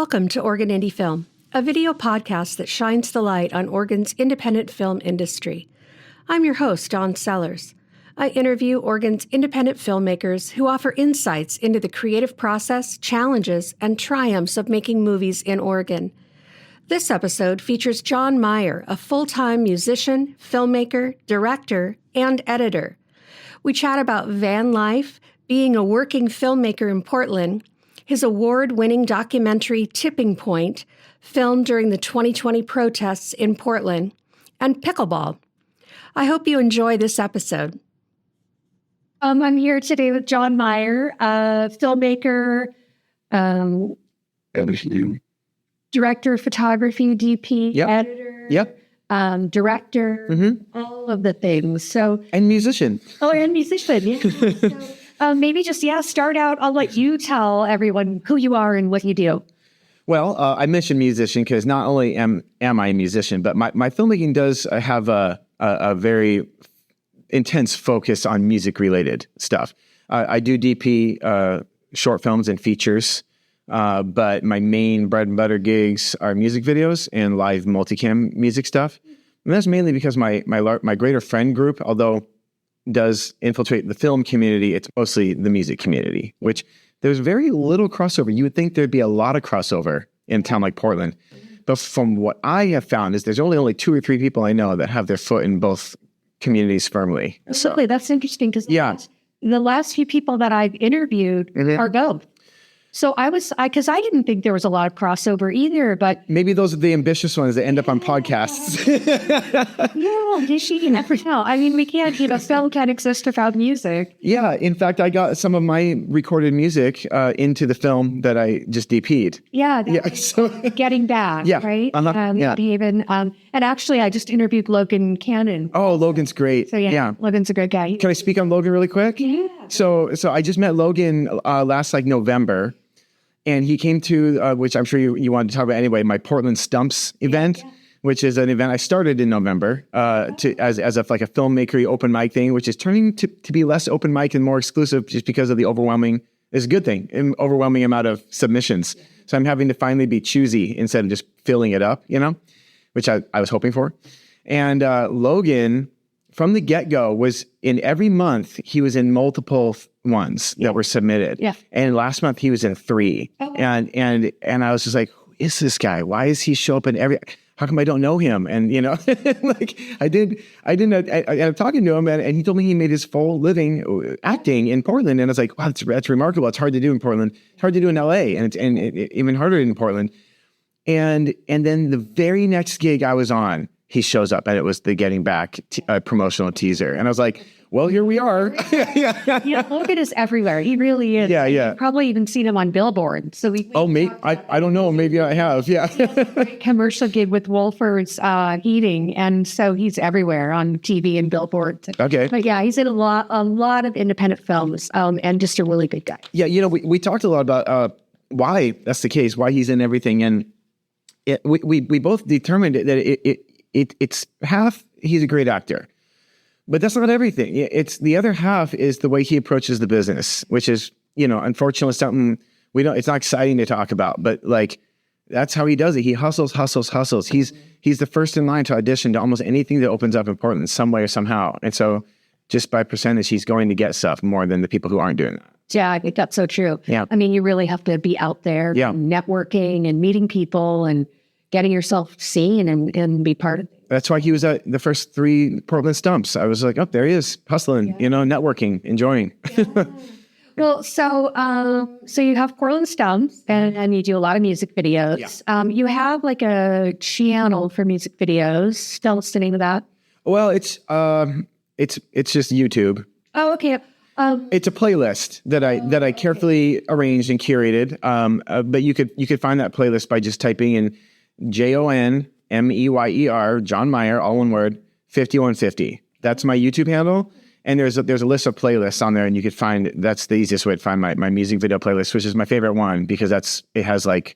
Welcome to Oregon Indie Film, a video podcast that shines the light on Oregon's independent film industry. I'm your host, Dawn Sellers. I interview Oregon's independent filmmakers who offer insights into the creative process, challenges, and triumphs of making movies in Oregon. This episode features Jon Meyer, a full-time musician, filmmaker, director, and editor. We chat about van life, being a working filmmaker in Portland, his award-winning documentary Tipping Point, filmed during the 2020 protests in Portland, and pickleball. I hope you enjoy this episode. I'm here today with Jon Meyer, a filmmaker, director of photography, DP, editor, director, all of the things. And musician. Oh, and musician. Yeah. Maybe just, start out. I'll let you tell everyone who you are and what you do. Well, I mentioned musician because not only am I a musician, but my filmmaking does have a very intense focus on music-related stuff. I do DP short films and features, but my main bread and butter gigs are music videos and live multicam music stuff. And that's mainly because my greater friend group, although does infiltrate the film community, it's mostly the music community, which there's very little crossover. You would think there'd be a lot of crossover in a town like Portland. But from what I have found is there's only 2 or 3 people I know that have their foot in both communities firmly. Absolutely. That's interesting because the last few people that I've interviewed are both. So because I didn't think there was a lot of crossover either, but maybe those are the ambitious ones that end up on podcasts. You never know. I mean, we can't, film can't exist without music. Yeah. In fact, I got some of my recorded music into the film that I just DP'd. So Getting Back, right? Even, and actually, I just interviewed Logan Cannon. Oh, Logan's great. So Logan's a good guy. Can I speak on Logan really quick? Yeah. So I just met Logan last November. And he came to, which I'm sure you wanted to talk about anyway, my PortlandStumps event, which is an event I started in November as a filmmaker open mic thing, which is turning to be less open mic and more exclusive just because of the overwhelming amount of submissions. So I'm having to finally be choosy instead of just filling it up, which I was hoping for. And Logan, from the get-go, was in every month, he was in multiple ones that were submitted. Yeah. And last month he was in 3. Okay. And I was just like, who is this guy? Why does he show up in how come I don't know him? And, I'm talking to him and he told me he made his full living acting in Portland. And I was like, wow, that's remarkable. It's hard to do in Portland. It's hard to do in LA. And it's even harder in Portland. And then the very next gig I was on, he shows up and it was the Getting Back promotional teaser. And I was like, well, here we are. Logan is everywhere. He really is. Yeah. You've probably even seen him on Billboard. So I don't know. Maybe I have. Yeah. Commercial gig with Wolford's Heating. And so he's everywhere on TV and Billboard. Okay. But he's in a lot of independent films and just a really good guy. Yeah. We talked a lot about why that's the case, why he's in everything. And we both determined that it's half he's a great actor, but that's not everything. It's the other half is the way he approaches the business, which is, unfortunately something it's not exciting to talk about, but that's how he does it. He hustles. He's the first in line to audition to almost anything that opens up in Portland some way or somehow. And so just by percentage, he's going to get stuff more than the people who aren't doing that. Yeah, I think that's so true. Yeah. I mean, you really have to be out there networking and meeting people and getting yourself seen and be part of it. That's why he was at the first 3 PortlandStumps. I was like, oh, there he is, hustling, networking, enjoying. Yeah. Well, so you have PortlandStumps and you do a lot of music videos. Yeah. You have a channel for music videos. Tell us the name of that. Well, it's just YouTube. Oh, okay. It's a playlist that I carefully arranged and curated. But you could find that playlist by just typing in JONMEYER, Jon Meyer, all one word, 5150. That's my YouTube handle. And there's a list of playlists on there, and you could find, that's the easiest way to find my music video playlist, which is my favorite one because it has I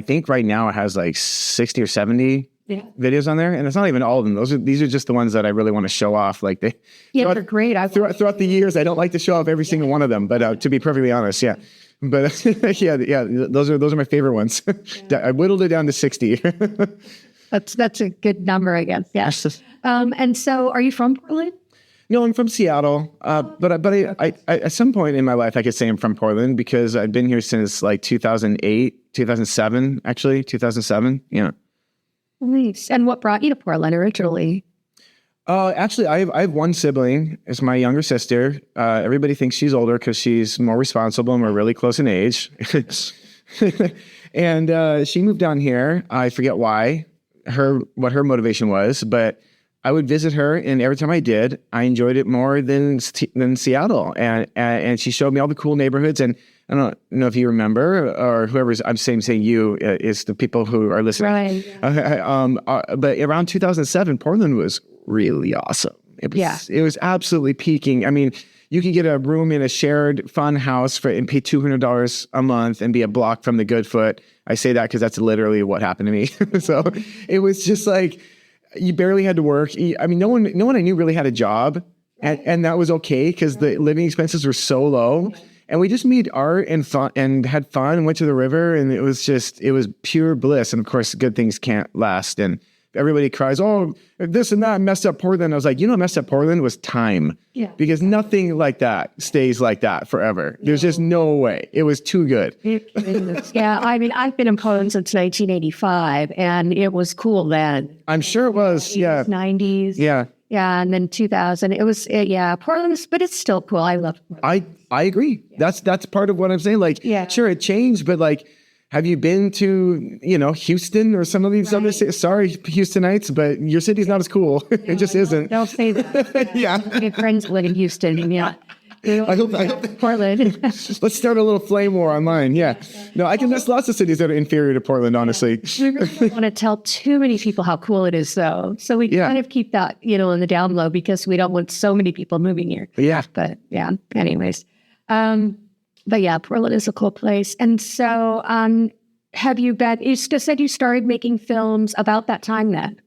think right now it has 60 or 70 videos on there, and it's not even all of them. These are just the ones that I really want to show off. Like they're great. Throughout the years, I don't like to show off every single one of them, but to be perfectly honest, yeah. But yeah, those are my favorite ones. I whittled it down to 60. That's a good number, I guess. Yes. And so, are you from Portland? No, I'm from Seattle. But I at some point in my life, I could say I'm from Portland because I've been here since like 2008, 2007, actually 2007. Yeah. Nice. And what brought you to Portland originally? Actually, I have one sibling. It's my younger sister. Everybody thinks she's older because she's more responsible and we're really close in age. And she moved down here. I forget why, what her motivation was, but I would visit her, and every time I did, I enjoyed it more than Seattle. And she showed me all the cool neighborhoods. And I don't know if you remember, or whoever's I'm saying you is the people who are listening. Right. But around 2007, Portland was really awesome. It was absolutely peaking. I mean, you could get a room in a shared fun house and pay $200 a month and be a block from the Goodfoot. I say that because that's literally what happened to me. So it was just like, you barely had to work. I mean, no one I knew really had a job, and that was okay because the living expenses were so low. And we just made art and fun and had fun and went to the river, and it was pure bliss. And of course, good things can't last. And everybody cries, "Oh, this and that messed up Portland." I was like, what messed up Portland was time. Yeah. Because nothing like that stays like that forever. No. There's just no way. It was too good. Yeah. I mean, I've been in Portland since 1985, and it was cool then. I'm sure it was. 80s, 90s. Yeah. Yeah. And then 2000, it was, Portland, but it's still cool. I love Portland. I agree. Yeah. That's part of what I'm saying. Like, sure, it changed, but like, have you been to, Houston or some of these other cities? Sorry, Houstonites, but your city's not as cool. It just isn't. Don't say that. Yeah. I have friends live in Houston. Yeah. I hope Portland. Let's start a little flame war online. Yeah. No, there's lots of cities that are inferior to Portland, honestly. We really don't want to tell too many people how cool it is, though. So we kind of keep that, in the down low because we don't want so many people moving here. Yeah. But yeah, anyways. But yeah, Portland is a cool place. And so you said you started making films about that time then?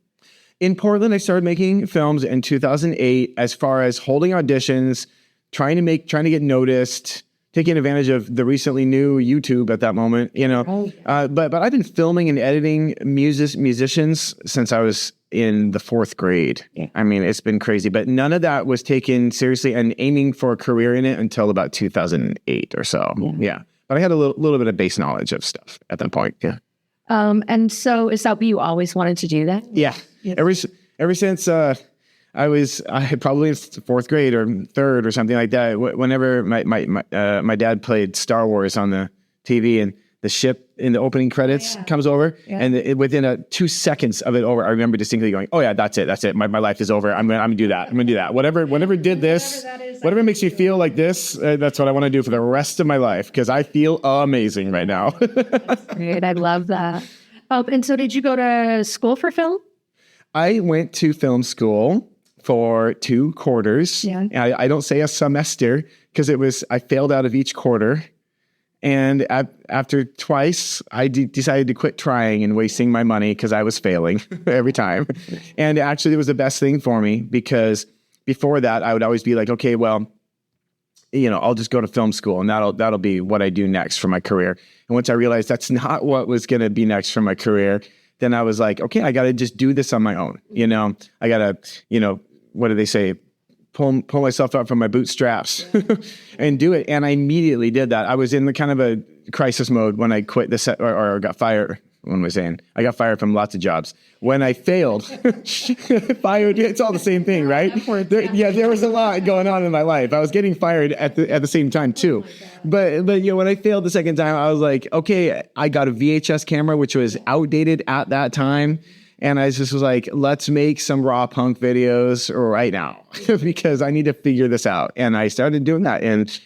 In Portland, I started making films in 2008 as far as holding auditions, trying to get noticed, taking advantage of the recently new YouTube at that moment, But I've been filming and editing musicians since I was in the 4th grade. Yeah. I mean, it's been crazy, but none of that was taken seriously and aiming for a career in it until about 2008 or so. Yeah. But I had a little bit of base knowledge of stuff at that point. Yeah. And so is that what you always wanted to do that? Yeah. Yes. Ever since I had probably in 4th grade or 3rd or something like that. Whenever my dad played Star Wars on the TV and the ship in the opening credits comes over, and within 2 seconds of it over, I remember distinctly going, "Oh yeah, that's it. My life is over. I'm gonna do that. I'm gonna do that. Whatever did this, whatever makes me feel like this, that's what I want to do for the rest of my life because I feel amazing right now." That's great. I love that. And so, did you go to school for film? I went to film school for 2 quarters. Yeah. I don't say a semester because I failed out of each quarter. And after twice, I decided to quit trying and wasting my money because I was failing every time. And actually, it was the best thing for me because before that, I would always be like, okay, well, I'll just go to film school and that'll be what I do next for my career. And once I realized that's not what was going to be next for my career, then I was like, okay, I got to just do this on my own. I got to, what do they say? Pull myself up from my bootstraps and do it. And I immediately did that. I was in the kind of a crisis mode when I quit the set or got fired. What am I saying? I got fired from lots of jobs. When I failed, fired, it's all the same thing, right? There was a lot going on in my life. I was getting fired at the same time too. But when I failed the second time, I was like, okay, I got a VHS camera, which was outdated at that time. And I just was like, let's make some raw punk videos right now because I need to figure this out. And I started doing that and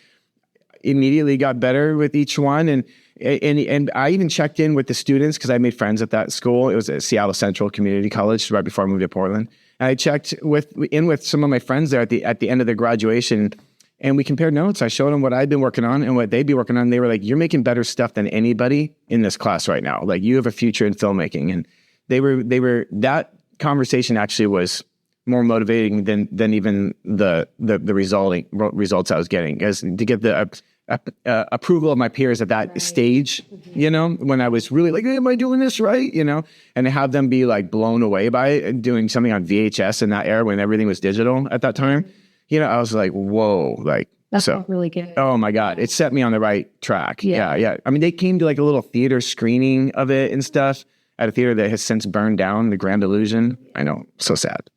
immediately got better with each one. And I even checked in with the students because I made friends at that school. It was at Seattle Central Community College right before I moved to Portland. And I checked with some of my friends there at the end of their graduation. And we compared notes. I showed them what I'd been working on and what they'd be working on. They were like, you're making better stuff than anybody in this class right now. Like, you have a future in filmmaking. And that conversation actually was more motivating than even the results I was getting, because to get the approval of my peers at that stage, when I was really like, hey, am I doing this right? And to have them be like blown away by it, doing something on VHS in that era when everything was digital at that time, I was like, whoa, like, that's really good. Oh my God. It set me on the right track. Yeah. I mean, they came to like a little theater screening of it and stuff at a theater that has since burned down, the Grand Illusion. I know, so sad.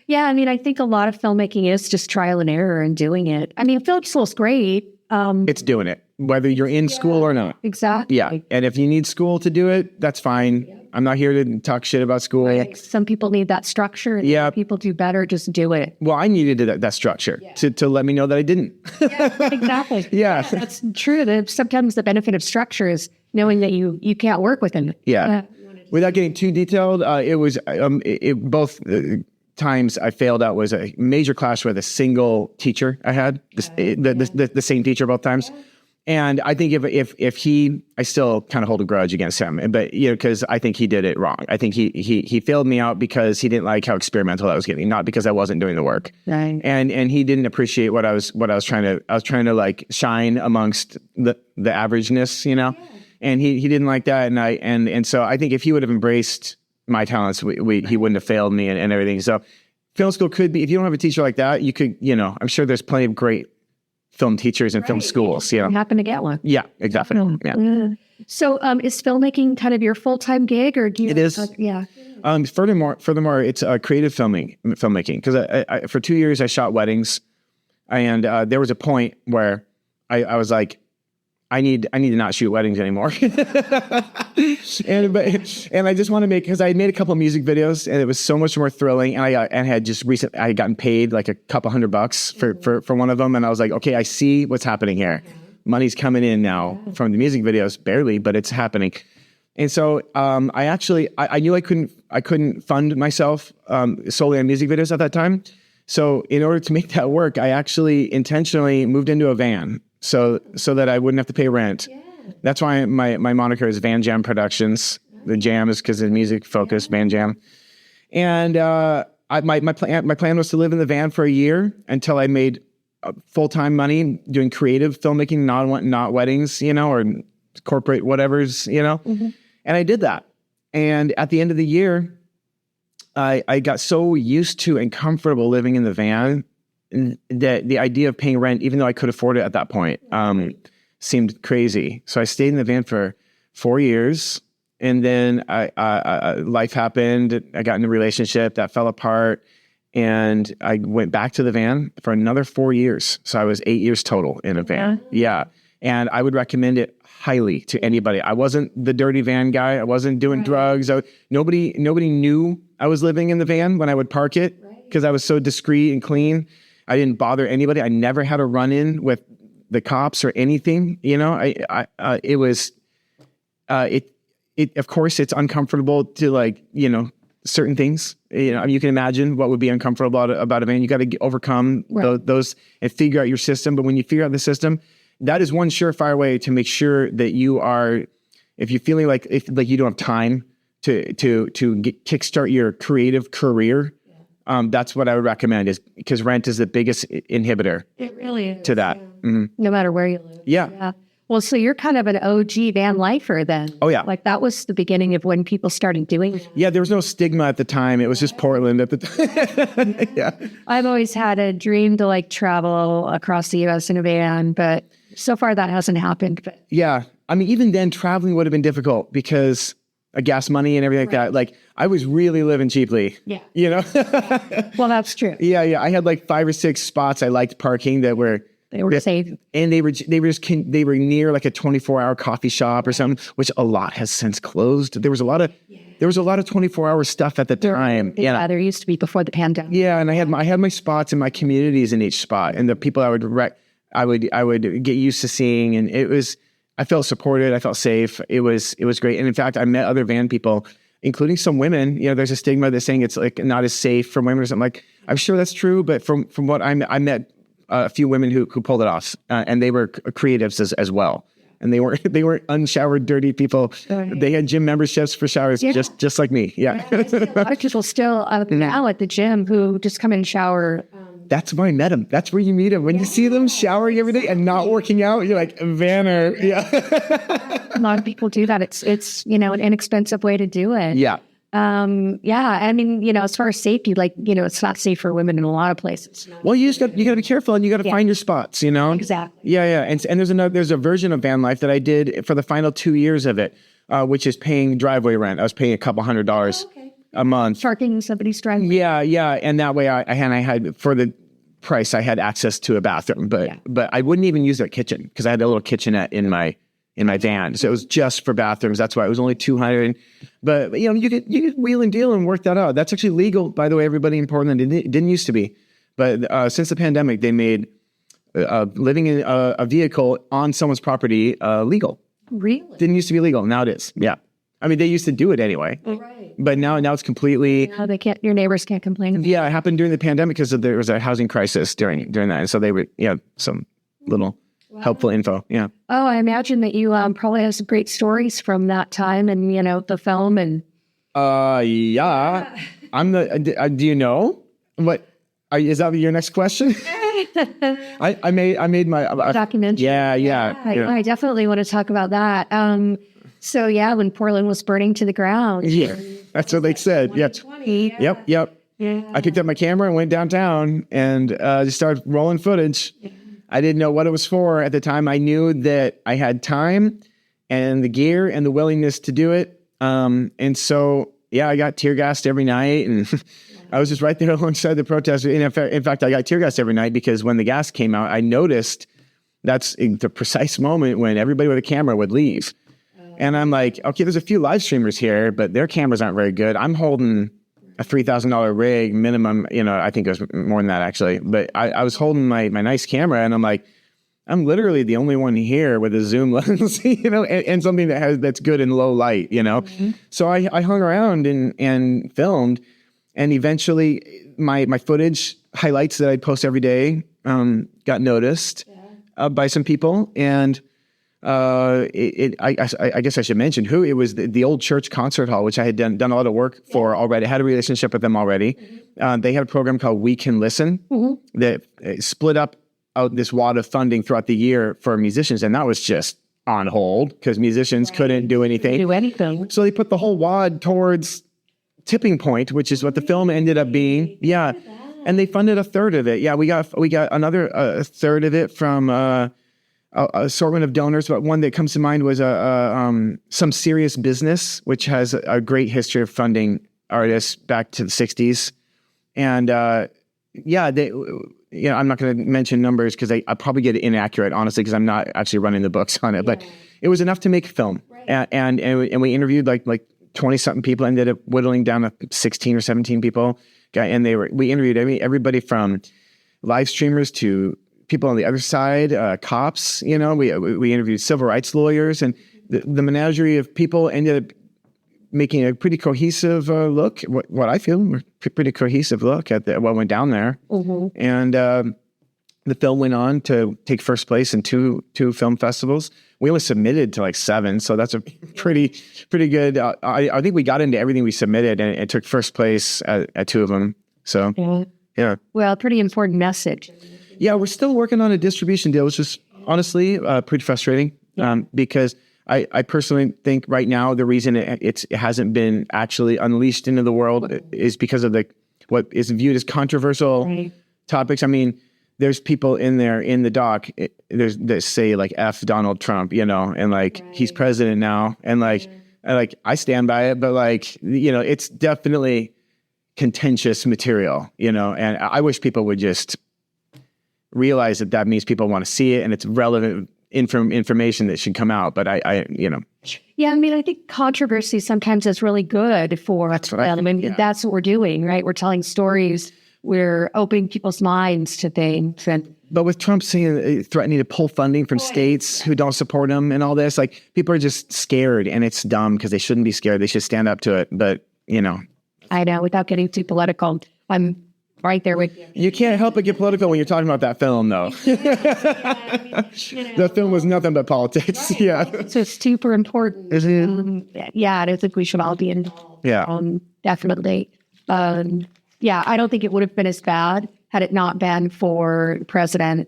Yeah, I mean, I think a lot of filmmaking is just trial and error and doing it. I mean, film school's great. It's doing it, whether you're in school or not. Exactly. Yeah, and if you need school to do it, that's fine. Yeah. I'm not here to talk shit about school. Right. Some people need that structure. And some people do better, just do it. Well, I needed that structure to let me know that I didn't. Yeah, exactly. Yeah, that's true. Sometimes the benefit of structure is knowing that you can't work within it. Yeah. Without getting too detailed, it was both times I failed out was a major clash with a single teacher I had, the same teacher both times. And I think if he, I still kind of hold a grudge against him, but because I think he did it wrong. I think he failed me out because he didn't like how experimental I was getting, not because I wasn't doing the work. Right. And he didn't appreciate what I was trying to like shine amongst the averageness, and he didn't like that. And so I think if he would have embraced my talents, he wouldn't have failed me and everything. So film school could be, if you don't have a teacher like that, you could, I'm sure there's plenty of great film teachers and film schools. You happen to get one. Yeah, exactly. Yeah. So is filmmaking kind of your full-time gig, or do you? It is. Furthermore, it's creative filmmaking, because I for 2 years I shot weddings, and there was a point where I was like, I need to not shoot weddings anymore. and I just want to because I made a couple of music videos, and it was so much more thrilling. And I had gotten paid like a couple $100 for one of them. And I was like, okay, I see what's happening here. Money's coming in now from the music videos, barely, but it's happening. And so I knew I couldn't fund myself solely on music videos at that time. So in order to make that work, I actually intentionally moved into a van so that I wouldn't have to pay rent. Yeah. That's why my moniker is Van Jam Productions. The jam is because of music focused, Van Jam. And my plan was to live in the van for a year until I made full-time money doing creative filmmaking, not weddings, or corporate whatevers, And I did that. And at the end of the year, I got so used to and comfortable living in the van that the idea of paying rent, even though I could afford it at that point, seemed crazy. So I stayed in the van for 4 years, and then life happened. I got in a relationship that fell apart, and I went back to the van for another 4 years. So I was 8 years total in a van. Yeah. And I would recommend it highly to anybody. I wasn't the dirty van guy. I wasn't doing drugs. Nobody knew I was living in the van when I would park it, because I was so discreet and clean. I didn't bother anybody. I never had a run-in with the cops or anything. It was, of course, it's uncomfortable to certain things. You can imagine what would be uncomfortable about a van. You got to overcome those and figure out your system. But when you figure out the system, that is one surefire way to make sure that you are, if you're feeling like you don't have time to kickstart your creative career. That's what I would recommend, is because rent is the biggest inhibitor. It really is. To that. Yeah. Mm-hmm. No matter where you live. Yeah. Well, so you're kind of an OG van lifer then. Oh, yeah. Like that was the beginning of when people started doing it. Yeah, there was no stigma at the time. It was just Portland at the time. Yeah. I've always had a dream to travel across the U.S. in a van, but so far that hasn't happened. But yeah. I mean, even then traveling would have been difficult because of gas money and everything like that. I was really living cheaply. Yeah. Well, that's true. Yeah. I had 5 or 6 spots I liked parking that were safe, and they were near a 24-hour coffee shop or something, which a lot has since closed. There was a lot of 24-hour stuff at the time. Yeah, there used to be before the pandemic. Yeah, and I had my spots and my communities in each spot, and the people I would get used to seeing, and I felt supported. I felt safe. It was great. And in fact, I met other van people, including some women. There's a stigma that's saying it's not as safe for women or something. I'm sure that's true, but from what I met a few women who pulled it off, and they were creatives as well. And they weren't unshowered, dirty people. They had gym memberships for showers, just like me. Yeah. I see a lot of people still now at the gym who just come in and shower. That's where I met them. That's where you meet them. When you see them showering every day and not working out, you're like, Vanner. Yeah. A lot of people do that. It's an inexpensive way to do it. Yeah. I mean, as far as safety, it's not safe for women in a lot of places. Well, you got to be careful, and you got to find your spots, Exactly. Yeah. And there's a version of van life that I did for the final 2 years of it, which is paying driveway rent. I was paying a couple $100 a month. Parking somebody's driveway. Yeah. And that way I had for the price, I had access to a bathroom, but I wouldn't even use their kitchen because I had a little kitchenette in my van. So it was just for bathrooms. That's why it was only $200. But you could wheel and deal and work that out. That's actually legal, by the way, everybody in Portland. It didn't used to be. But since the pandemic, they made living in a vehicle on someone's property legal. Really? Didn't used to be legal. Now it is. Yeah. I mean, they used to do it anyway. Right. But now it's completely. No, they can't. Your neighbors can't complain about it. Yeah, it happened during the pandemic because there was a housing crisis during that, and so they were some little helpful info. Yeah. Oh, I imagine that you probably have some great stories from that time and the film and. Yeah. I'm the. Do you know what? Is that your next question? I made my documentary. Yeah. I definitely want to talk about that. So when Portland was burning to the ground. Yeah, that's what they said. Yep. Yep. Yeah. I picked up my camera and went downtown and just started rolling footage. Yeah. I didn't know what it was for at the time. I knew that I had time and the gear and the willingness to do it. And so, I got tear gassed every night and I was just right there alongside the protesters. In fact, I got tear gassed every night because when the gas came out, I noticed that's the precise moment when everybody with a camera would leave. And I'm like, okay, there's a few live streamers here, but their cameras aren't very good. I'm holding a $3,000 rig minimum. I think it was more than that actually. But I was holding my nice camera, and I'm like, I'm literally the only one here with a zoom lens, and something that's good in low light, Mm-hmm. So I hung around and filmed, and eventually my footage highlights that I'd post every day got noticed by some people, and. I guess I should mention who it was. The old church concert hall, which I had done a lot of work for already. I had a relationship with them already. Mm-hmm. They had a program called We Can Listen that split up out this wad of funding throughout the year for musicians, and that was just on hold because musicians couldn't do anything. So they put the whole wad towards Tipping Point, which is what the film ended up being. Yeah, and they funded a third of it. Yeah, we got another third of it from. Assortment of donors, but one that comes to mind was Some Serious Business, which has a great history of funding artists back to the 60s. And I'm not going to mention numbers because I probably get it inaccurate, honestly, because I'm not actually running the books on it. But it was enough to make a film. Right. And we interviewed like 20-something people, ended up whittling down to 16 or 17 people. And we interviewed everybody from live streamers to people on the other side, cops, we interviewed civil rights lawyers, and the menagerie of people ended up making a pretty cohesive look, what I feel, pretty cohesive look at what went down there. Mm-hmm. And the film went on to take first place in two film festivals. We only submitted to like 7, so that's a pretty good. I think we got into everything we submitted, and it took first place at 2 of them. So, yeah. Well, pretty important message. Yeah, we're still working on a distribution deal, which is honestly pretty frustrating because I personally think right now the reason it hasn't been actually unleashed into the world is because of what is viewed as controversial topics. I mean, there's people in the doc that say like F Donald Trump, and like he's president now, and like I stand by it, but like it's definitely contentious material, and I wish people would just realize that means people want to see it and it's relevant information that should come out. But Yeah, I mean, I think controversy sometimes is really good for them. And that's what we're doing, right? We're telling stories. We're opening people's minds to things. But with Trump threatening to pull funding from states who don't support him and all this, like people are just scared, and it's dumb because they shouldn't be scared. They should stand up to it. But, I know, without getting too political, I'm right there with you. You can't help but get political when you're talking about that film, though. The film was nothing but politics. Right. Yeah. So it's super important. Yeah, I think we should all be involved. Yeah. Definitely. Yeah, I don't think it would have been as bad had it not been for President,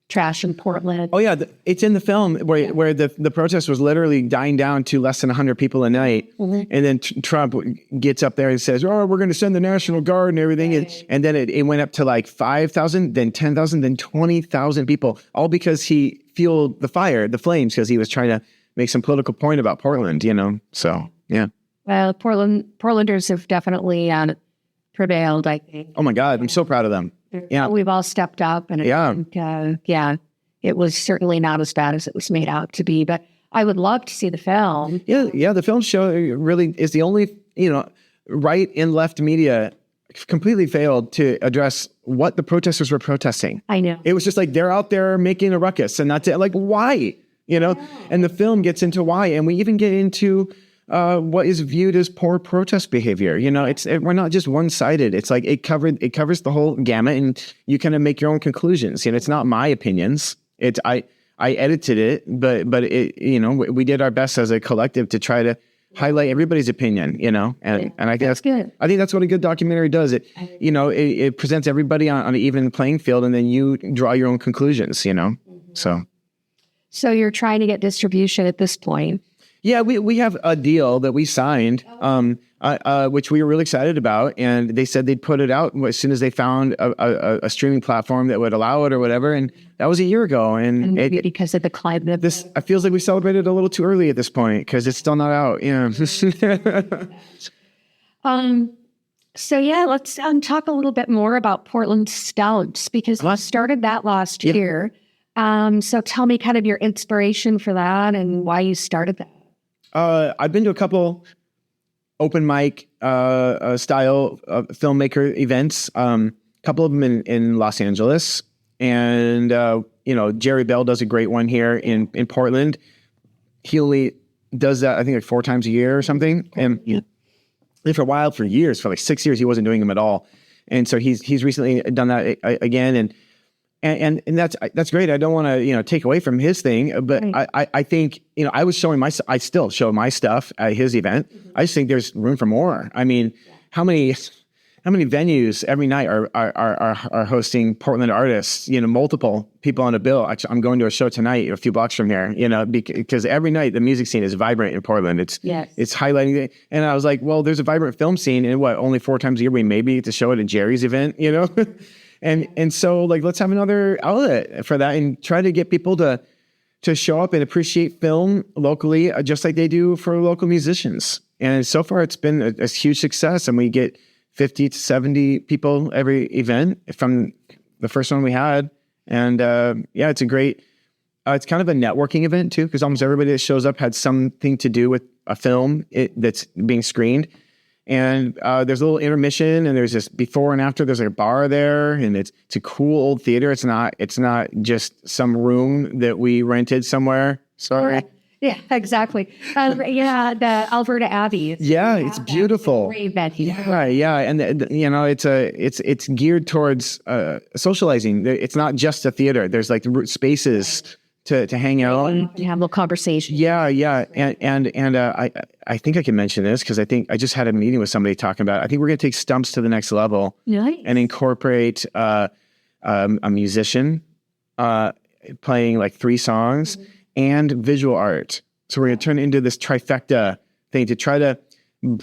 trash in Portland. Oh yeah, it's in the film where the protest was literally dying down to less than 100 people a night, and then Trump gets up there and says, "Oh, we're going to send the National Guard and everything," and then it went up to like 5,000, then 10,000, then 20,000 people, all because he fueled the flames, because he was trying to make some political point about Portland, So yeah. Well, Portlanders have definitely prevailed, I think. Oh my God, I'm so proud of them. Yeah, we've all stepped up, and it was certainly not as bad as it was made out to be. But I would love to see the film. Yeah, the film show really is the only right and left media completely failed to address what the protesters were protesting. I know. It was just like they're out there making a ruckus, and that's it. Like, why? And the film gets into why, and we even get into what is viewed as poor protest behavior. We're not just one-sided. It's like it covers the whole gamut, and you kind of make your own conclusions. It's not my opinions. I edited it, but it, we did our best as a collective to try to highlight everybody's opinion. And I guess good. I think that's what a good documentary does. It presents everybody on an even playing field, and then you draw your own conclusions. So you're trying to get distribution at this point. Yeah, we have a deal that we signed, which we were really excited about, and they said they'd put it out as soon as they found a streaming platform that would allow it or whatever, and that was a year ago. And because of the climate, it feels like we celebrated a little too early at this point because it's still not out. Yeah. So yeah, let's talk a little bit more about PortlandStumps, because we started that last year. So tell me kind of your inspiration for that and why you started that. I've been to a couple open mic style filmmaker events, a couple of them in Los Angeles. And, Jerry Bell does a great one here in Portland. He only does that, I think, like 4 times a year or something. And for a while, for years, for like 6 years, he wasn't doing them at all. And so he's recently done that again. And that's great. I don't want to take away from his thing, but right. I think I still show my stuff at his event. I just think there's room for more. I mean, how many venues every night are hosting Portland artists? Multiple people on a bill. Actually, I'm going to a show tonight, a few blocks from here. Because every night the music scene is vibrant in Portland. It's highlighting it. And I was like, well, there's a vibrant film scene, and only 4 times a year we maybe get to show it at Jerry's event. And so let's have another outlet for that and try to get people to show up and appreciate film locally, just like they do for local musicians. And so far it's been a huge success, and we get 50 to 70 people every event from the first one we had. And it's a great, it's kind of a networking event too, because almost everybody that shows up had something to do with a film that's being screened. And there's a little intermission, and there's this before and after. There's a bar there, and it's a cool old theater. It's not just some room that we rented somewhere. Sorry. Yeah, exactly. The Alberta Abbey. Yeah, it's beautiful. It's a great venue. Yeah, and it's geared towards socializing. It's not just a theater. There's like spaces to hang out and have a little conversation. Yeah. And I think I can mention this because I think I just had a meeting with somebody talking about it. I think we're going to take Stumps to the next level. Nice. And incorporate a musician playing like 3 songs and visual art. So we're going to turn it into this trifecta thing to try to,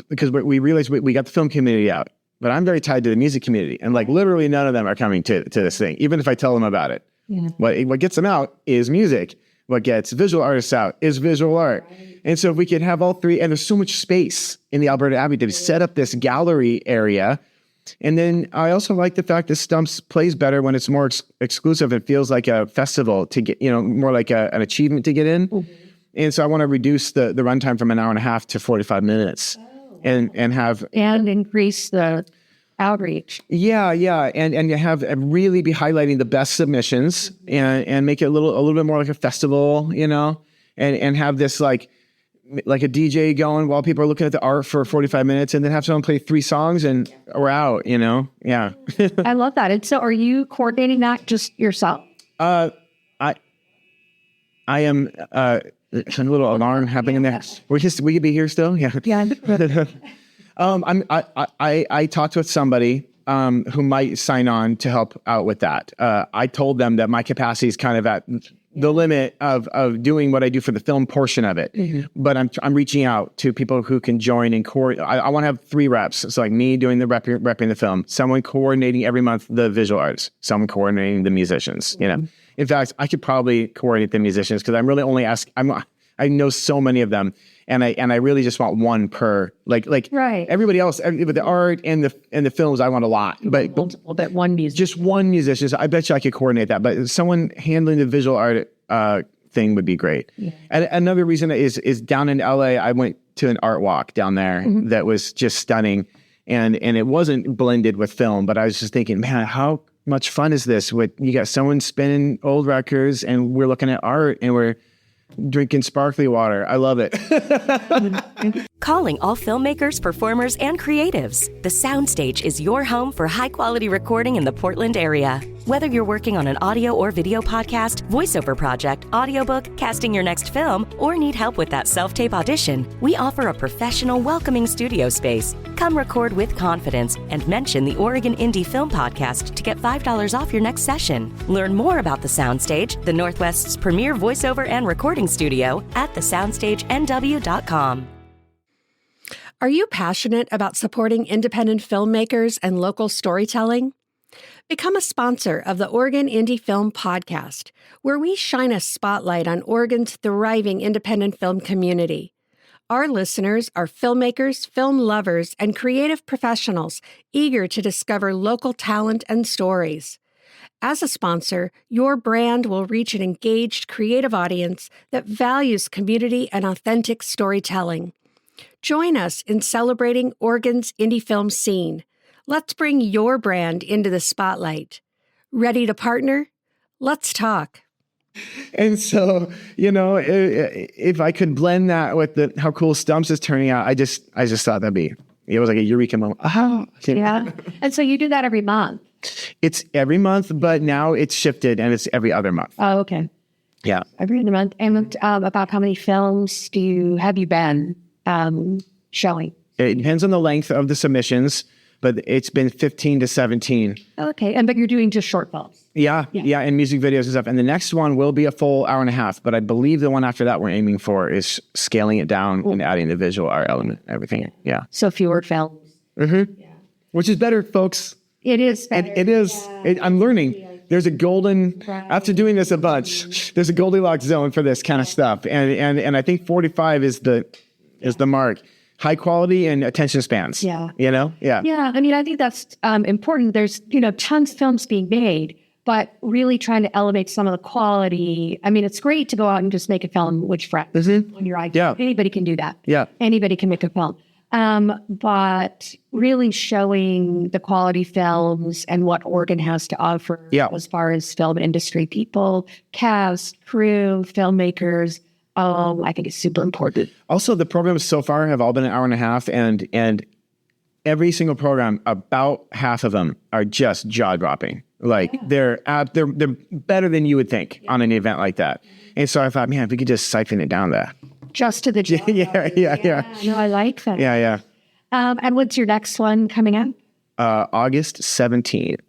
because we realized we got the film community out, but I'm very tied to the music community, and like literally none of them are coming to this thing, even if I tell them about it. Yeah. What gets them out is music. What gets visual artists out is visual art. Right. And so if we could have all 3, and there's so much space in the Alberta Abbey to set up this gallery area. And then I also like the fact that Stumps plays better when it's more exclusive. It feels like a festival to get, more like an achievement to get in. Mm-hmm. And so I want to reduce the runtime from 1.5 hours to 45 minutes and increase the outreach. Yeah. And you have really be highlighting the best submissions and make it a little bit more like a festival, and have this like like a DJ going while people are looking at the art for 45 minutes, and then have someone play 3 songs and we're out, Yeah. I love that. And so are you coordinating that just yourself? I am, there's a little alarm happening in there. We could be here still. Yeah. Yeah. I talked with somebody who might sign on to help out with that. I told them that my capacity is kind of at the limit of doing what I do for the film portion of it. But I'm reaching out to people who can join and coordinate. I want to have 3 reps. It's like me doing the repping the film, someone coordinating every month the visual artists, someone coordinating the musicians. In fact, I could probably coordinate the musicians because I'm really only I know so many of them, and I really just want one per like right. Everybody else with the art and the films. I want a lot, but one musician, just one musician. So I bet you I could coordinate that, but someone handling the visual art thing would be great. Yeah. And another reason is down in LA. I went to an art walk down there that was just stunning, and it wasn't blended with film, but I was just thinking, man, how much fun is this? You got someone spinning old records, and we're looking at art, and we're drinking sparkly water. I love it. Calling all filmmakers, performers, and creatives. The Soundstage is your home for high-quality recording in the Portland area. Whether you're working on an audio or video podcast, voiceover project, audiobook, casting your next film, or need help with that self-tape audition, we offer a professional, welcoming studio space. Come record with confidence and mention the Oregon Indie Film Podcast to get $5 off your next session. Learn more about The Soundstage, the Northwest's premier voiceover and recording studio, at thesoundstagenw.com. Are you passionate about supporting independent filmmakers and local storytelling? Become a sponsor of the Oregon Indie Film Podcast, where we shine a spotlight on Oregon's thriving independent film community. Our listeners are filmmakers, film lovers, and creative professionals eager to discover local talent and stories. As a sponsor, your brand will reach an engaged, creative audience that values community and authentic storytelling. Join us in celebrating Oregon's indie film scene. Let's bring your brand into the spotlight. Ready to partner? Let's talk. And so, if I could blend that with how cool Stumps is turning out, I just thought it was like a eureka moment. Yeah. And so you do that every month? It's every month, but now it's shifted and it's every other month. Oh, okay. Yeah. Every other month. And about how many films have you been showing? It depends on the length of the submissions, but it's been 15 to 17. Okay. But you're doing just short films? Yeah, and music videos and stuff. And the next one will be a full hour and a half, but I believe the one after that we're aiming for is scaling it down and adding the visual art element, everything. Yeah. So fewer films. Mm-hmm. Yeah. Which is better, folks. It is better. It is. Yeah. I'm learning. There's a golden, after doing this a bunch, there's a Goldilocks zone for this kind of stuff. And I think 45 is the mark. High quality and attention spans. Yeah. Yeah. Yeah. I mean, I think that's important. There's, tons of films being made, but really trying to elevate some of the quality. I mean, it's great to go out and just make a film which fresh on your iPhone. Yeah. Anybody can do that. Yeah. Anybody can make a film. But really showing the quality films and what Oregon has to offer as far as film industry people, cast, crew, filmmakers. I think it's super important. Also, the programs so far have all been an hour and a half, and every single program, about half of them are just jaw-dropping. Like they're better than you would think on an event like that. And so I thought, man, if we could just siphon it down there. Just to the jaw. Yeah. No, I like that. Yeah. And what's your next one coming out? August 17th.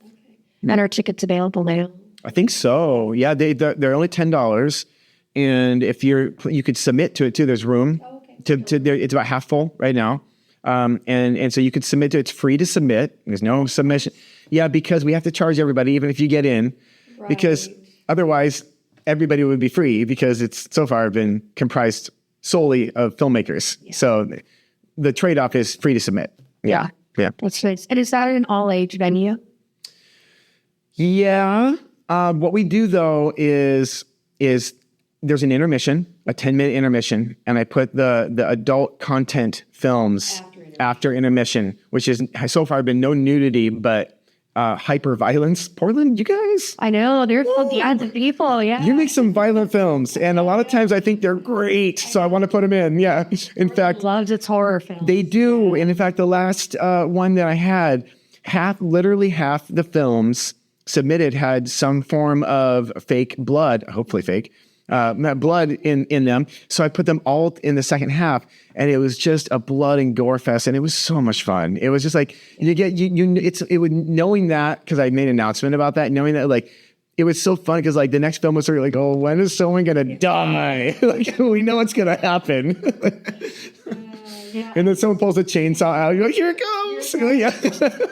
And are tickets available now? I think so. Yeah, they're only $10. And if you could submit to it too. There's room it's about half full right now. And so you could submit to it. It's free to submit. There's no submission. Yeah, because we have to charge everybody, even if you get in, because otherwise everybody would be free, because it's so far been comprised solely of filmmakers. Yeah. So the trade-off is free to submit. Yeah. That's nice. And is that an all-age venue? Yeah. What we do though is there's an intermission, a 10-minute intermission, and I put the adult content films after intermission, which is so far been no nudity, but hyper violence. Portland, you guys, I know they're the people. Yeah, you make some violent films, and a lot of times I think they're great, so I want to put them in. Yeah, in fact, loves its horror film. they do. And in fact, the last one that I had, literally half the films submitted had some form of fake blood, hopefully fake blood in them. So I put them all in the second half, and it was just a blood and gore fest, and it was so much fun. It was just like knowing that, because I made an announcement about that, knowing that like it was so fun, because like the next film was sort of like, oh, when is someone gonna die? Like we know it's gonna happen. Yeah. And then someone pulls a chainsaw out. You're like, here it comes. Yeah.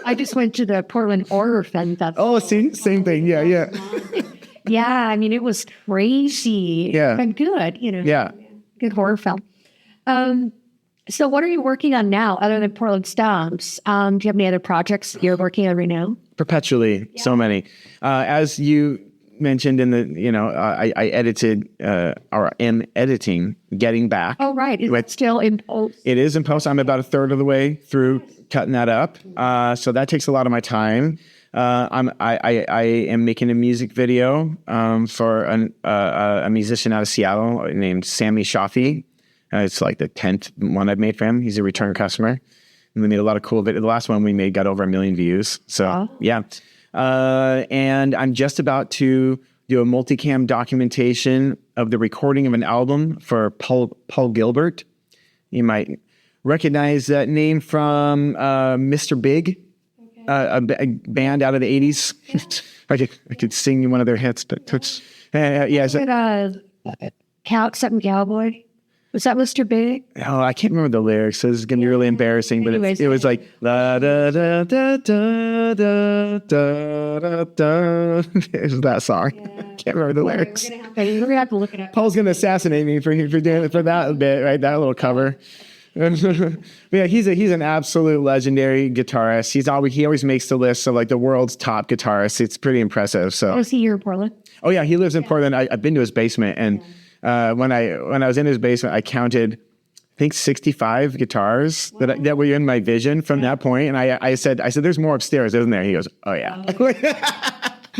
I just went to the Portland Horror Fest. Oh, see, same thing. Yeah, yeah. Yeah, I mean, it was crazy. Yeah. But good, Yeah. Good horror film. So what are you working on now other than PortlandStumps? Do you have any other projects you're working on right now? Perpetually, so many. As you mentioned in the, I edited or am editing Getting Back. Oh, right. Is it still in post? It is in post. I'm about a third of the way through cutting that up. So that takes a lot of my time. I am making a music video for a musician out of Seattle named Sammy Shafi. It's like the 10th one I've made for him. He's a return customer. And we made a lot of cool videos. The last one we made got over 1 million views. So, yeah. And I'm just about to do a multicam documentation of the recording of an album for Paul Gilbert. You might recognize that name from Mr. Big, a band out of the 80s. I could sing you one of their hits, but yeah. Something Cowboy? Was that Mr. Big? Oh, I can't remember the lyrics, so this is going to be really embarrassing, but it was like, la da da da da da da da. It was that song. Yeah. Can't remember the lyrics. We're going to have to look it up. Paul's going to assassinate me for doing it for that bit, right? That little cover. But yeah, he's an absolute legendary guitarist. He always makes the list of like the world's top guitarists. It's pretty impressive. So is he here in Portland? Oh yeah, he lives in Portland. I've been to his basement, and when I was in his basement, I counted, I think 65 guitars that were in my vision from that point. And I said, there's more upstairs, isn't there? He goes, oh yeah.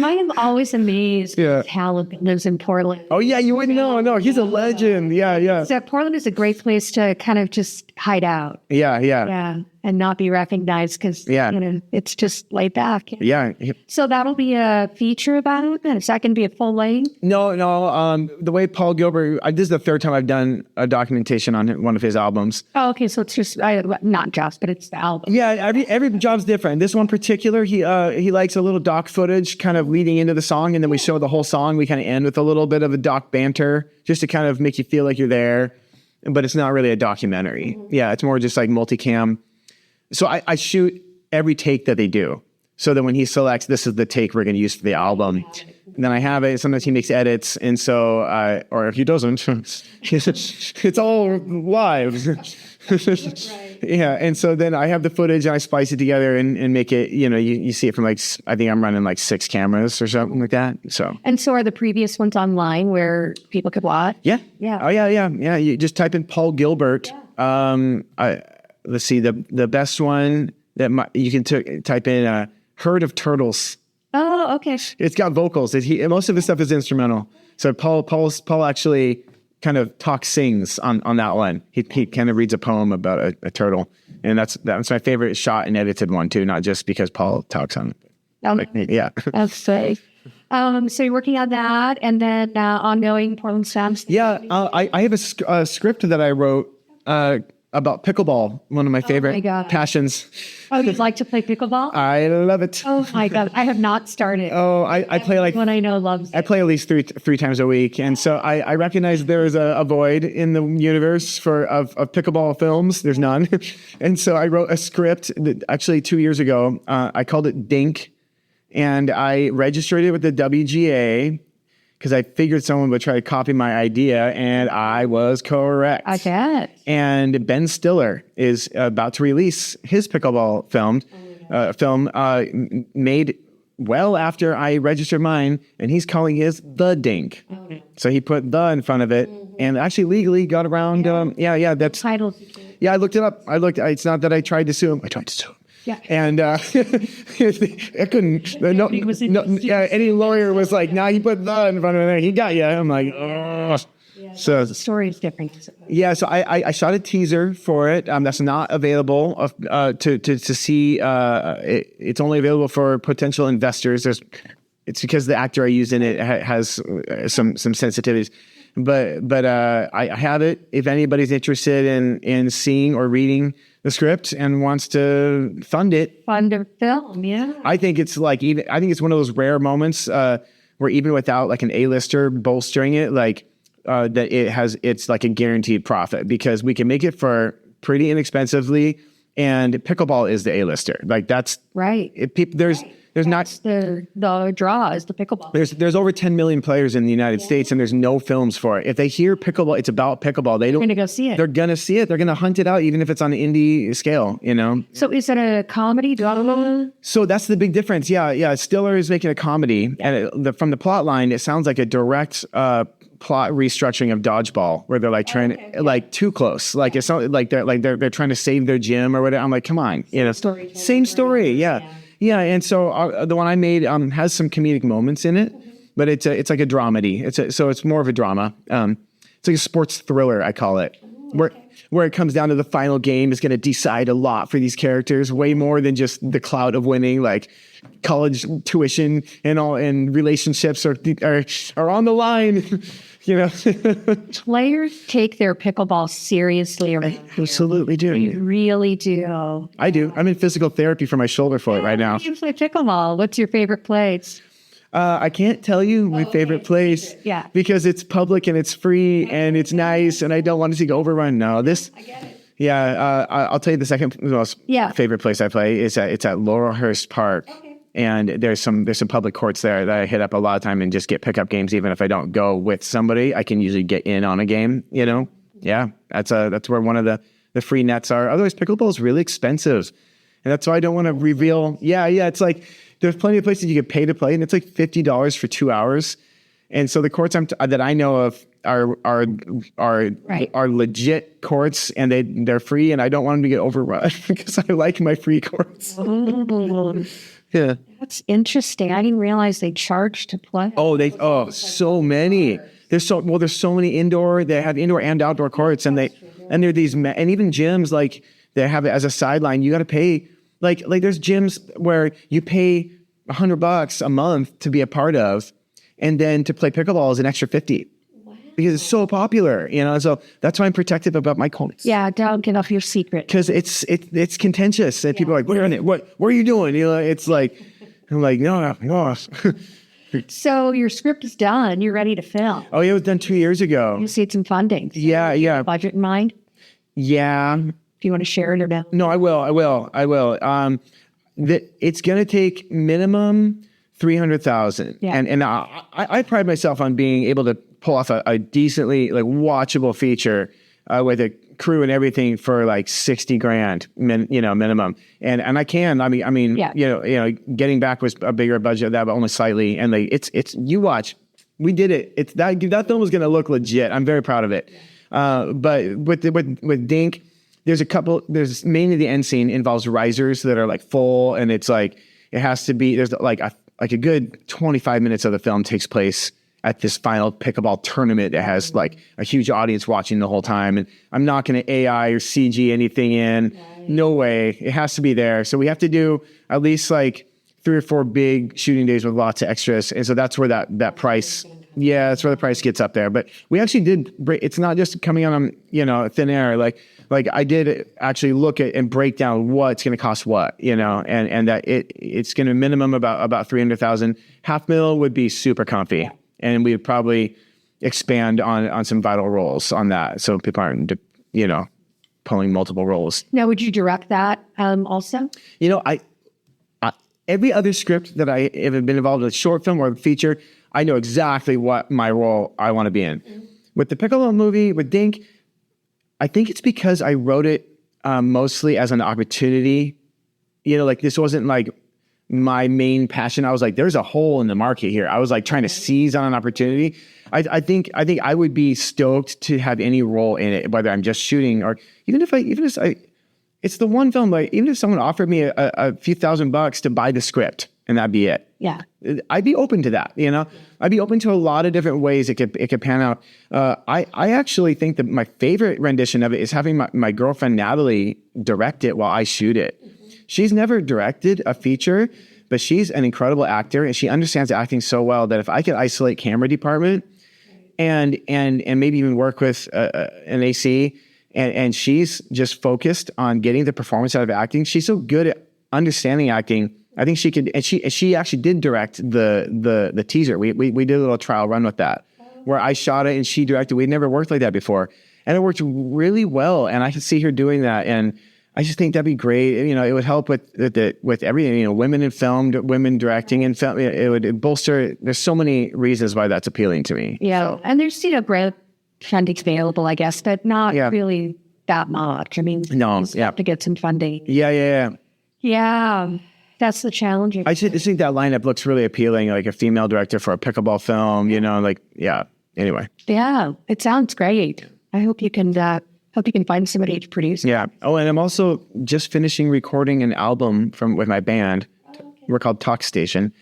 I am always amazed at talent lives in Portland. Oh yeah, you wouldn't know. No, he's a legend. Yeah. So Portland is a great place to kind of just hide out. Yeah. And not be recognized because it's just laid back. Yeah. So that'll be a feature about it. Then is that going to be a full length? No. The way Paul Gilbert, this is the third time I've done a documentation on one of his albums. Oh, okay. So it's just not just, but it's the album. Yeah. Every job's different. This one particular, he likes a little doc footage kind of leading into the song, and then we show the whole song. We kind of end with a little bit of a doc banter just to kind of make you feel like you're there, but it's not really a documentary. Mm-hmm. Yeah, it's more just like multicam. So I shoot every take that they do, so that when he selects, this is the take we're going to use for the album. And then I have it. Sometimes he makes edits, and so or if he doesn't, it's all live. Yeah, and so then I have the footage, and I splice it together and make it. You see it from like, I think I'm running like 6 cameras or something like that. So. And so are the previous ones online where people could watch? Yeah. Oh yeah. You just type in Paul Gilbert. Yeah. Let's see, the best one that you can type in Herd of Turtles. Oh, okay. It's got vocals. Most of his stuff is instrumental. So Paul actually kind of sings on that one. He kind of reads a poem about a turtle. And that's my favorite shot and edited one too, not just because Paul talks on it. Yeah. That's sick. So you're working on that, and then ongoing PortlandStumps. Yeah, I have a script that I wrote about pickleball, one of my favorite passions. Oh, you'd like to play pickleball? I love it. Oh my God, I have not started. Oh, I play like one I know loves it. I play at least three times a week, and so I recognize there is a void in the universe of pickleball films. There's none, and so I wrote a script that actually 2 years ago. I called it Dink, and I registered it with the WGA. Because I figured someone would try to copy my idea, and I was correct. I bet. And Ben Stiller is about to release his pickleball film made well after I registered mine, and he's calling his The Dink. Oh, no. So he put the in front of it, and actually legally got around. That's title. Yeah, I looked it up. It's not that I tried to sue him. I tried to sue him. Yeah. And I couldn't. Any lawyer was like, "Nah, you put the in front of it. He got you." I'm like, "Oh." So The story is different, I suppose. yeah, so I shot a teaser for it. That's not available to see. It's only available for potential investors. It's because the actor I used in it has some sensitivities. But I have it. If anybody's interested in seeing or reading the script and wants to fund it, Fund a film, yeah. I think it's like I think it's one of those rare moments where even without like an A-lister bolstering it, like that it's like a guaranteed profit because we can make it for pretty inexpensively, and pickleball is the A-lister. Like that's right. There's not the draw is the pickleball. There's over 10 million players in the United States, and there's no films for it. If they hear pickleball, it's about pickleball. They're going to go see it. They're going to see it. They're going to hunt it out, even if it's on an indie scale, you know? So is it a comedy drama? So that's the big difference. Yeah. Stiller is making a comedy, and from the plot line, it sounds like a direct plot restructuring of Dodgeball, where they're like trying to like too close. Like it's not like they're trying to save their gym or whatever. I'm like, come on, you know, same story. Yeah, and so the one I made has some comedic moments in it, but it's like a dramedy. So it's more of a drama. It's like a sports thriller, I call it, where it comes down to the final game is going to decide a lot for these characters, way more than just the clout of winning. Like college tuition and relationships are on the line. You know, players take their pickleball seriously. I absolutely do. You really do. I do. I'm in physical therapy for my shoulder for it right now. You play pickleball. What's your favorite place? I can't tell you my favorite place. Yeah. Because it's public and it's free and it's nice and I don't want to see overrun. No, this. I get it. Yeah. I'll tell you the second most favorite place I play is it's at Laurelhurst Park. Okay. And there's some public courts there that I hit up a lot of time and just get pickup games. Even if I don't go with somebody, I can usually get in on a game, you know? Yeah. That's where one of the free nets are. Otherwise, pickleball is really expensive. And that's why I don't want to reveal. Yeah. It's like, there's plenty of places you can pay to play and it's like $50 for 2 hours. And so the courts that I know of are legit courts and they're free and I don't want them to get overrun because I like my free courts. Yeah. That's interesting. I didn't realize they charge to play. So many. There's so many indoor. They have indoor and outdoor courts, and they're these and even gyms like they have it as a sideline. You got to pay like there's gyms where you pay $100 a month to be a part of, and then to play pickleball is an extra $50. Because it's so popular, you know. So that's why I'm protective about my courts. Yeah, don't give up your secret. Because it's contentious, and people are like, "Where in it? What are you doing?" You know, it's like, I'm like, no. So your script is done. You're ready to film. Oh, yeah, it was done 2 years ago. You need some funding. Yeah. Budget in mind? Yeah. Do you want to share it or no? No, I will. It's going to take minimum $300,000. Yeah. And I pride myself on being able to pull off a decently like watchable feature with a crew and everything for like $60,000, minimum. And I can. I mean, Getting Back was a bigger budget of that, but only slightly. And like it's you watch, we did it. It's that film was going to look legit. I'm very proud of it. But with Dink, there's mainly the end scene involves risers that are like full, and it's like it has to be. There's like a good 25 minutes of the film takes place at this final pickleball tournament that has like a huge audience watching the whole time. And I'm not going to AI or CG anything in. No way. It has to be there. So we have to do at least like 3 or 4 big shooting days with lots of extras. And so that's where that price, that's where the price gets up there. But we actually did, it's not just coming on, thin air. Like I did actually look at and break down what's going to cost what, and that it's going to minimum about 300,000. $500,000 would be super comfy. Yeah. And we would probably expand on some vital roles on that. So people aren't, pulling multiple roles. Now, would you direct that also? I every other script that I have been involved with, short film or feature, I know exactly what my role I want to be in. Mm-hmm. With the pickleball movie, with Dink, I think it's because I wrote it mostly as an opportunity. This wasn't like my main passion. I was like, there's a hole in the market here. I was like trying to seize on an opportunity. I think I would be stoked to have any role in it, whether I'm just shooting or even if it's the one film, like, even if someone offered me a few $1,000 to buy the script and that'd be it. Yeah. I'd be open to that, you know? I'd be open to a lot of different ways it could pan out. I actually think that my favorite rendition of it is having my girlfriend Natalie direct it while I shoot it. She's never directed a feature, but she's an incredible actor and she understands acting so well that if I could isolate camera department and maybe even work with an AC, and she's just focused on getting the performance out of acting. She's so good at understanding acting. I think she could, and she actually did direct the teaser. We did a little trial run with that, where I shot it and she directed. We'd never worked like that before, and it worked really well. And I could see her doing that, and I just think that'd be great. You know, it would help with everything. You know, women in film, women directing in film. It would bolster. There's so many reasons why that's appealing to me. Yeah, and there's grant funding available, I guess, but not really that much. I mean, no, have to get some funding. Yeah. That's the challenge. I just think that lineup looks really appealing, like a female director for a pickleball film. You know, like Anyway. Yeah, it sounds great. I hope you can find somebody to produce. Yeah. Oh, and I'm also just finishing recording an album with my band. We're called Talk Station.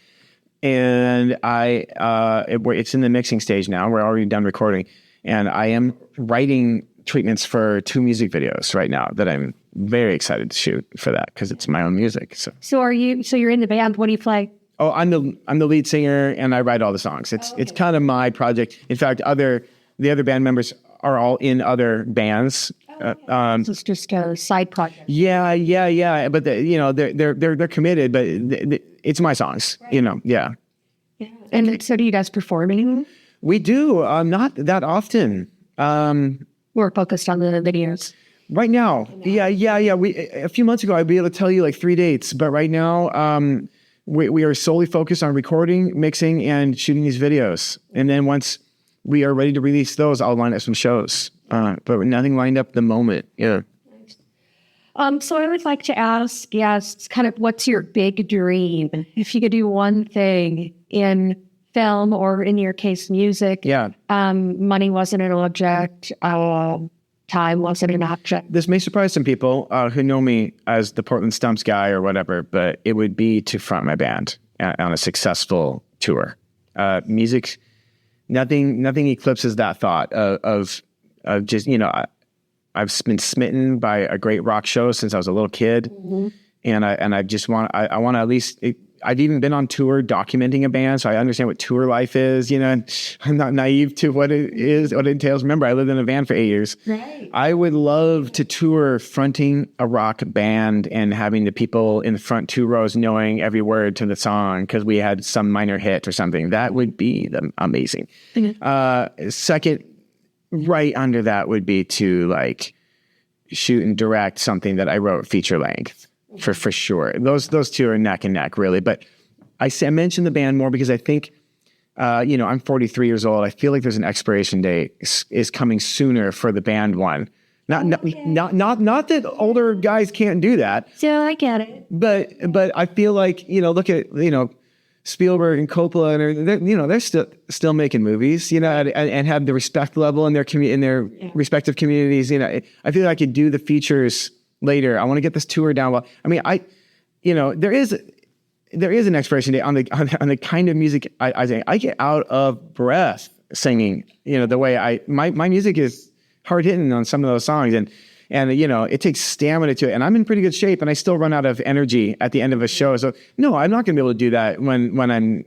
And it's in the mixing stage now. We're already done recording. And I am writing treatments for 2 music videos right now that I'm very excited to shoot for that because it's my own music. So you're in the band. What do you play? Oh, I'm the lead singer and I write all the songs. It's kind of my project. In fact, the other band members are all in other bands. So it's just a side project. Yeah. But they're committed, but it's my songs. Right. You know, yeah. And so, do you guys perform anymore? We do, not that often. We're focused on the videos. Right now, yeah. A few months ago, I'd be able to tell you like 3 dates, but right now, we are solely focused on recording, mixing, and shooting these videos. And then once we are ready to release those, I'll line up some shows. But nothing lined up at the moment. Yeah. So I would like to ask guests, kind of, what's your big dream? If you could do one thing in film, or in your case, music. Yeah. Money wasn't an object. Time wasn't an object. This may surprise some people who know me as the PortlandStumps guy or whatever, but it would be to front my band on a successful tour. Music, nothing eclipses that thought of just, you know, I've been smitten by a great rock show since I was a little kid. Mm-hmm. And I just want to at least, I've even been on tour documenting a band, so I understand what tour life is, you know, and I'm not naive to what it is, what it entails. Remember, I lived in a van for 8 years. Right. I would love to tour fronting a rock band and having the people in the front 2 rows knowing every word to the song because we had some minor hit or something. That would be amazing. Mm-hmm. Second, right under that would be to like shoot and direct something that I wrote feature length. For sure. Those 2 are neck and neck, really. But I mentioned the band more because I think, I'm 43 years old. I feel like there's an expiration date is coming sooner for the band one. Not that older guys can't do that. So I get it. But I feel like, look at, Spielberg and Coppola, and they're still making movies, and have the respect level in their respective communities. I feel like I could do the features later. I want to get this tour down. Well, I mean, there is an expiration date on the kind of music I get out of breath singing. The way my music is hard hitting on some of those songs, and it takes stamina to it. And I'm in pretty good shape, and I still run out of energy at the end of a show. So no, I'm not going to be able to do that when I'm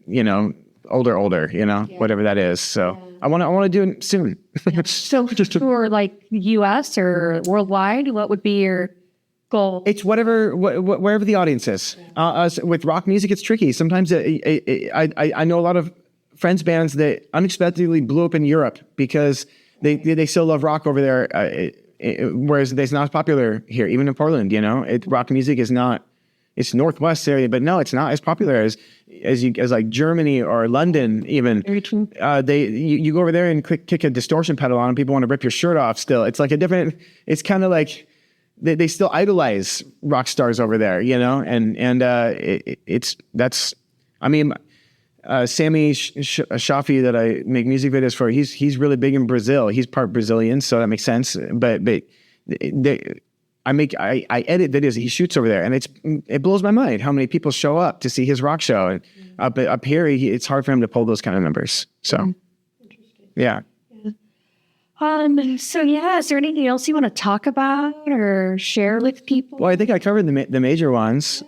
older, whatever that is. So. Yeah. I want to do it soon. So for like U.S. or worldwide, what would be your goal? It's wherever the audience is. With rock music, it's tricky. Sometimes I know a lot of friends bands that unexpectedly blew up in Europe because they still love rock over there, whereas it's not as popular here, even in Portland. Rock music is not. It's Northwest area, but no, it's not as popular as like Germany or London even. Very true. You go over there and kick a distortion pedal on, and people want to rip your shirt off still. It's like it's kind of like they still idolize rock stars over there, and Sammy Shafi that I make music videos for, he's really big in Brazil. He's part Brazilian, so that makes sense. But I edit videos that he shoots over there, and it blows my mind how many people show up to see his rock show. And up here, it's hard for him to pull those kind of numbers. So, yeah. So is there anything else you want to talk about or share with people? Well, I think I covered the major ones.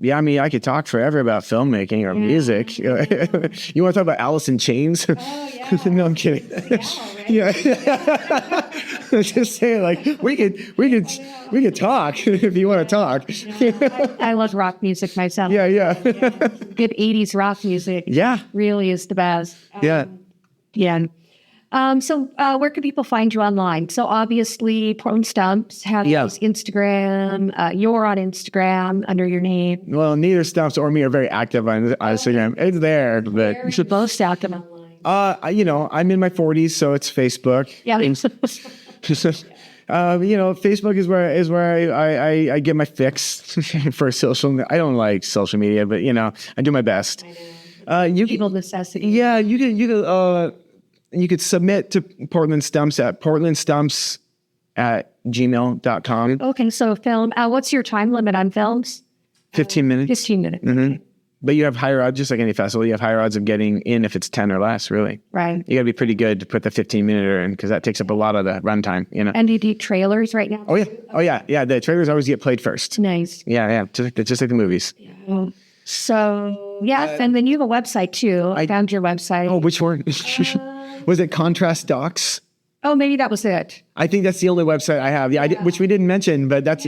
Yeah, I mean, I could talk forever about filmmaking or music. You want to talk about Alice in Chains? Oh, yeah. No, I'm kidding. Yeah. I was just saying, like, we could talk if you want to talk. I love rock music myself. Yeah. Good 80s rock music. Yeah. Really is the best. Yeah. So where can people find you online? So obviously PortlandStumps has Instagram. You're on Instagram under your name. Well, neither Stumps or me are very active on Instagram. It's there, but you should both active online. I'm in my 40s, so it's Facebook. Yeah. Facebook is where I get my fix for social. I don't like social media, but I do my best. People necessity. Yeah, you could submit to PortlandStumps at PortlandStumps@gmail.com. Okay, so film. What's your time limit on films? 15 minutes. 15 minutes. Mm-hmm. But you have higher odds, just like any festival, you have higher odds of getting in if it's 10 or less, really. Right. You got to be pretty good to put the 15-minute in because that takes up a lot of the runtime, And do you do trailers right now? Oh, yeah. Yeah, the trailers always get played first. Nice. Yeah. Just like the movies. Yeah. So, and then you have a website, too. I found your website. Oh, which one? Was it Contrast Docs? Oh, maybe that was it. I think that's the only website I have. Yeah, which we didn't mention, but that's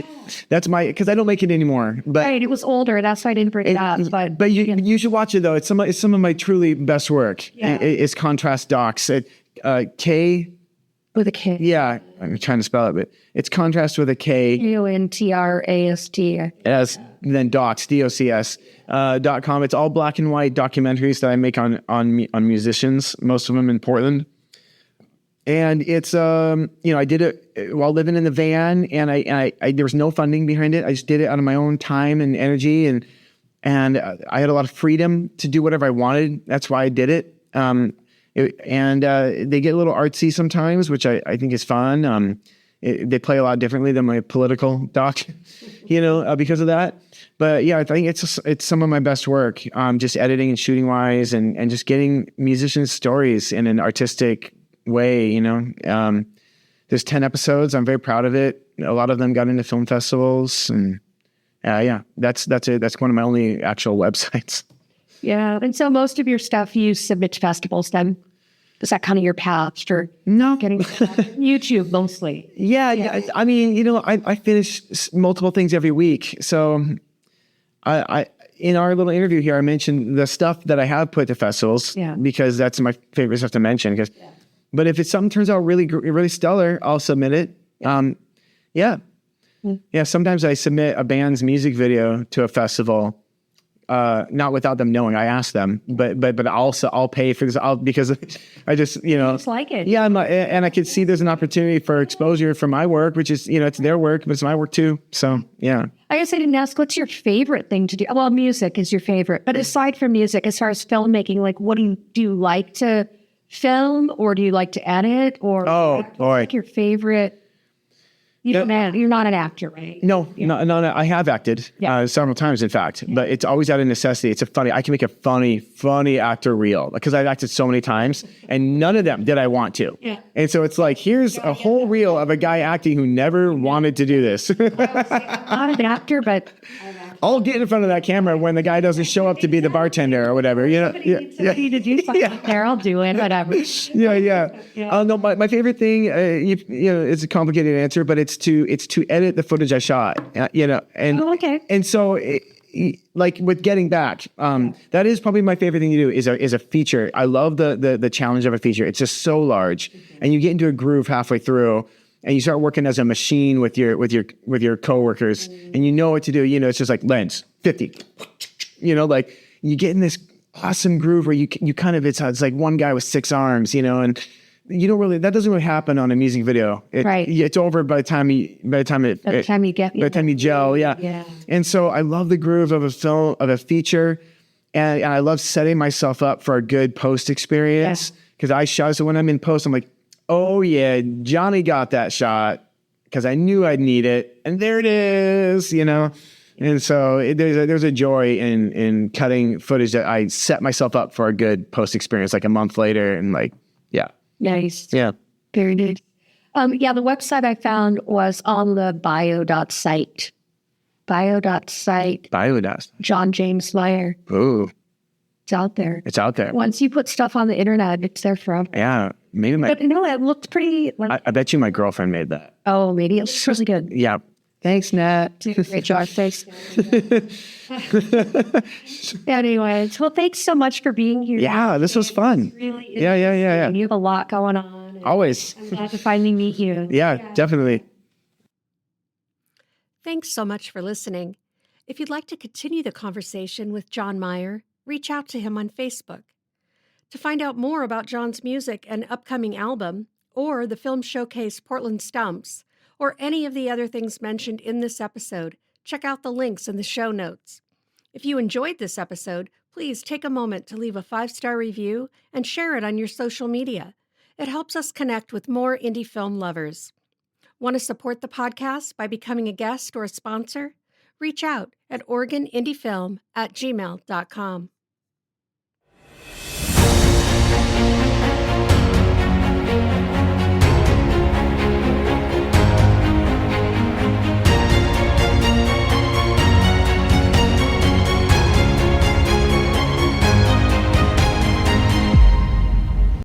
my, because I don't make it anymore. But right, it was older. That's why I didn't bring it up. But you should watch it though. It's some of my truly best work. Yeah. It's Contrast Docs. K with a K. Yeah, I'm trying to spell it, but it's contrast with a K. KONTRAST. As then docs, DOCS, .com. It's all black and white documentaries that I make on musicians, most of them in Portland. And it's, I did it while living in the van, and I there was no funding behind it. I just did it out of my own time and energy, and I had a lot of freedom to do whatever I wanted. That's why I did it. They get a little artsy sometimes, which I think is fun. They play a lot differently than my political doc, because of that. But yeah, I think it's some of my best work, just editing and shooting wise, and just getting musicians' stories in an artistic way. There's 10 episodes. I'm very proud of it. A lot of them got into film festivals, and that's it. That's one of my only actual websites. Yeah, and so most of your stuff you submit to festivals then? Is that kind of your path for getting YouTube mostly? Yeah. I mean, I finish multiple things every week. So I in our little interview here, I mentioned the stuff that I have put to festivals because that's my favorite stuff to mention. But if something turns out really, really stellar, I'll submit it. Sometimes I submit a band's music video to a festival. Not without them knowing. I ask them, but also I'll pay for this. Because I just like it. Yeah, and I could see there's an opportunity for exposure for my work, which is it's their work, but it's my work too. So yeah. I guess I didn't ask. What's your favorite thing to do? Well, music is your favorite, but aside from music, as far as filmmaking, like what do you like to film, or do you like to edit, or like your favorite? You're not an actor, right? No. I have acted several times, in fact, but it's always out of necessity. I can make a funny actor reel because I've acted so many times, and none of them did I want to. Yeah. And so it's like, here's a whole reel of a guy acting who never wanted to do this. Not an actor, but I'll get in front of that camera when the guy doesn't show up to be the bartender or whatever. Somebody to do something there, I'll do it, whatever. No, my favorite thing, it's a complicated answer, but it's to edit the footage I shot. And so like with Getting Back, that is probably my favorite thing to do is a feature. I love the challenge of a feature. It's just so large, and you get into a groove halfway through. And you start working as a machine with your coworkers, and you know what to do. It's just like lens 50. Like you get in this awesome groove where you kind of it's like one guy with 6 arms, and you don't really that doesn't really happen on a music video. Right. It's over by the time you gel. Yeah. And so I love the groove of a feature, and I love setting myself up for a good post experience because I shot. So when I'm in post, I'm like, oh yeah, Johnny got that shot because I knew I'd need it. And there it is, you know? And so there's a joy in cutting footage that I set myself up for a good post experience like a month later. And like, yeah. Nice. Yeah. Very nice. Yeah, the website I found was on the bio.site. Bio.site. Jon James Meyer. Ooh. It's out there. It's out there. Once you put stuff on the internet, it's there forever. Yeah. Maybe But no, it looked pretty. I bet you my girlfriend made that. Oh, maybe it looks really good. Yeah. Thanks, Nat. Great job. Thanks. Anyways, well, thanks so much for being here. Yeah, this was fun. Really Yeah. You have a lot going on. Always. I'm glad to finally meet you. Yeah, definitely. Thanks so much for listening. If you'd like to continue the conversation with Jon Meyer, reach out to him on Facebook. To find out more about Jon's music and upcoming album, or the film showcase PortlandStumps, or any of the other things mentioned in this episode, check out the links in the show notes. If you enjoyed this episode, please take a moment to leave a 5-star review and share it on your social media. It helps us connect with more indie film lovers. Want to support the podcast by becoming a guest or a sponsor? Reach out at OregonIndieFilm@gmail.com.